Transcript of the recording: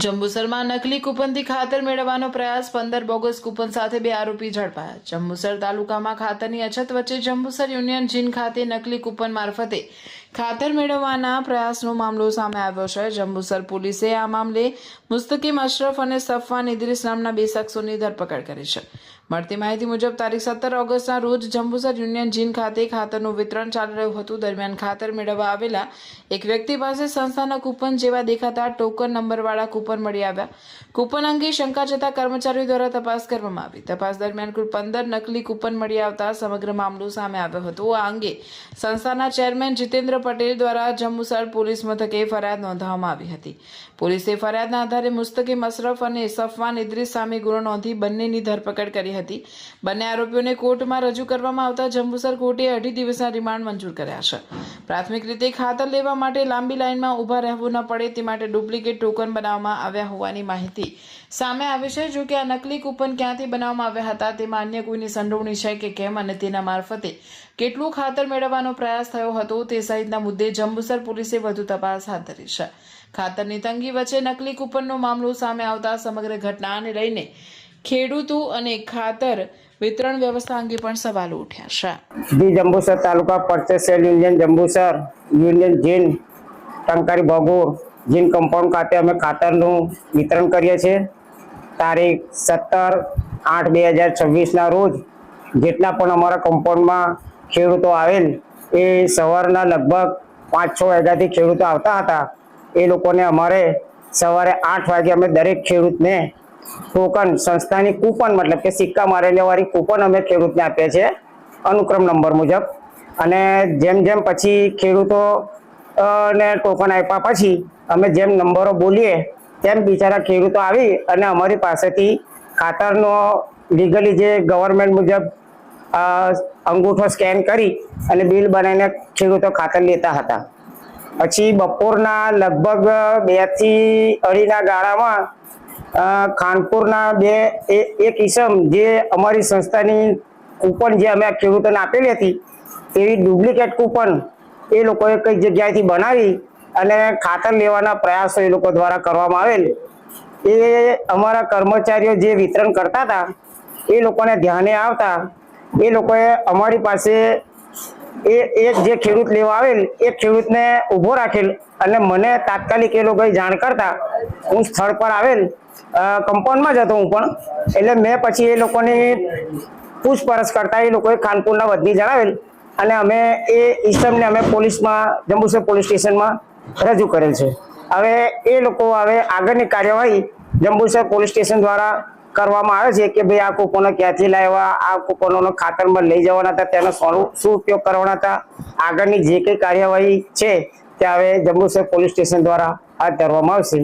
જંબુસરમાં નકલી કૂપનથી ખાતર મેળવવાનો પ્રયાસ 15 બોગસ કૂપન સાથે 2 આરોપી ઝડપાયા। જંબુસર તાલુકામાં ખાતરની અછત વચ્ચે જંબુસર યુનિયન જીન ખાતે નકલી કૂપન મારફતે ખાતર મેળવવાના પ્રયાસનો મામલો સામે આવ્યો છે। જંબુસર પોલીસે આ મામલે મુસ્તકીમ અશરફ અને સફવાન ઇદ્રીસ નામના 2 શખ્સોની ધરપકડ કરી છે। મળતી માહિતી મુજબ તારીખ 17 ઓગસ્ટના રોજ જંબુસર યુનિયન જીન ખાતે ખાતરનું વિતરણ ચાલી રહ્યું હતું। દરમિયાન ખાતર મેળવવા આવેલા એક વ્યક્તિ પાસે સંસ્થાના કૂપન જેવા દેખાતા ટોકન નંબરવાળા કૂપન મળી આવ્યા। કૂપન અંગે શંકા જતા કર્મચારીઓ દ્વારા તપાસ કરવામાં આવી। તપાસ દરમિયાન કુલ 15 નકલી કૂપન મળી આવતા સમગ્ર મામલો સામે આવ્યો હતો। આ અંગે સંસ્થાના ચેરમેન જીતેન્દ્ર પટેલ દ્વારા જંબુસર પોલીસ મથકે ફરિયાદ નોંધવામાં આવી હતી। પોલીસે ફરિયાદના આધારે મુસ્તકીમ અશરફ અને સફવાન ઇદ્રીસ સામે ગુનો નોંધી બંનેની ધરપકડ કરી હતી। બંને આરોપીઓને કોર્ટમાં રજૂ કરવામાં આવતા જંબુસર કોર્ટે 2.5 દિવસના રિમાન્ડ મંજૂર કર્યા છે। પ્રાથમિક રીતે ખાતર લેવા માટે લાંબી લાઇનમાં ઊભા રહેવું ન પડે તે માટે ડુપ્લિકેટ ટોકન બનાવવામાં આવ્યા હોવાની માહિતી સામે આવી છે। જો કે આ નકલી કૂપન ક્યાંથી બનાવવામાં આવ્યા હતા તેમાં અન્ય કોઈની સંડોવણી છે કે કેમ અને તેના મારફતે કેટલું ખાતર મેળવવાનો પ્રયાસ થયો હતો તે સહિતના મુદ્દે જંબુસર પોલીસે વધુ તપાસ હાથ ધરી છે। ખાતરની તંગી વચ્ચે નકલી કૂપનનો મામલો સામે આવતા સમગ્ર ઘટનાને લઈને ખેડૂતો અને ખાતર વિતરણ વ્યવસ્થા અંગે પણ સવાલો ઉઠ્યા છે। જંબુસર તાલુકા પરચેસર યુનિયન જંબુસર યુનિયન જીન ટંકારી ભોગુર જીન કમ્પાઉન્ડ ખાતે અમે ખાતરનું વિતરણ કરીએ છીએ। તારીખ 17/8/2026ના રોજ જેટલા પણ અમારા કમ્પાઉન્ડમાં ખેડૂતો આવેલ એ સવારના લગભગ 5-6 વાગ્યાથી ખેડૂતો આવતા હતા। એ લોકોને અમારે સવારે 8 વાગે અમે દરેક ખેડૂતને ટોકન સંસ્થાની કૂપન મતલબ કે સિક્કા મારેલી વાળી કૂપન અમે ખેડૂતને આપીએ છીએ અનુક્રમ નંબર મુજબ। અને જેમ જેમ પછી ખેડૂતો ને ટોકન આપ્યા પછી અમે જેમ નંબરો બોલીએ તેમ બિચારા ખેડૂતો આવી અને અમારી પાસેથી ખાતરનો લીગલી જે ગવર્મેન્ટ મુજબ અંગૂઠો સ્કેન કરી અને બિલ બનાવીને ખેડૂતો ખાતર લેતા હતા। પછી બપોરના લગભગ 2 થી 2.5ના ગાળામાં ખાનપુરના એક ઈસમ જે અમારી સંસ્થાની કૂપન જે અમે ખેડૂતોને આપેલી હતી તેવી ડુપ્લિકેટ કૂપન એ લોકોએ કઈ જગ્યાએથી બનાવી અને ખાતર લેવાના પ્રયાસો એ લોકો દ્વારા કરવામાં આવેલ। એ અમારા કર્મચારીઓ જે વિતરણ કરતા હતા એ લોકોને ધ્યાને આવતા એ લોકોએ અમારી પાસે એક જે ખેડૂત લેવા આવેલ એ ખેડૂતને ઊભો રાખેલ અને મને તાત્કાલિક એ લોકોએ જાણ કરતા હું સ્થળ પર આવેલ કમ્પાઉન્ડમાં જ હતો હું પણ। એટલે મેં પછી એ લોકોની પૂછપરછ કરતા એ લોકોએ ખાનપુરના વતની જણાવેલ અને અમે એ ઇસમને અમે પોલીસમાં જંબુસર પોલીસ સ્ટેશનમાં રજૂ કરેલ છે। હવે એ લોકો હવે આગળની કાર્યવાહી જંબુસર પોલીસ સ્ટેશન દ્વારા કરવામાં આવે છે કે ભાઈ આ કૂપનો ક્યાંથી લાવ્યા, આ કૂપનોનો ખાતરમાં લઈ જવાના હતા, તેનો શું ઉપયોગ કરવાના હતા, આગળની જે કંઈ કાર્યવાહી છે તે હવે જંબુસર પોલીસ સ્ટેશન દ્વારા હાથ ધરવામાં આવશે।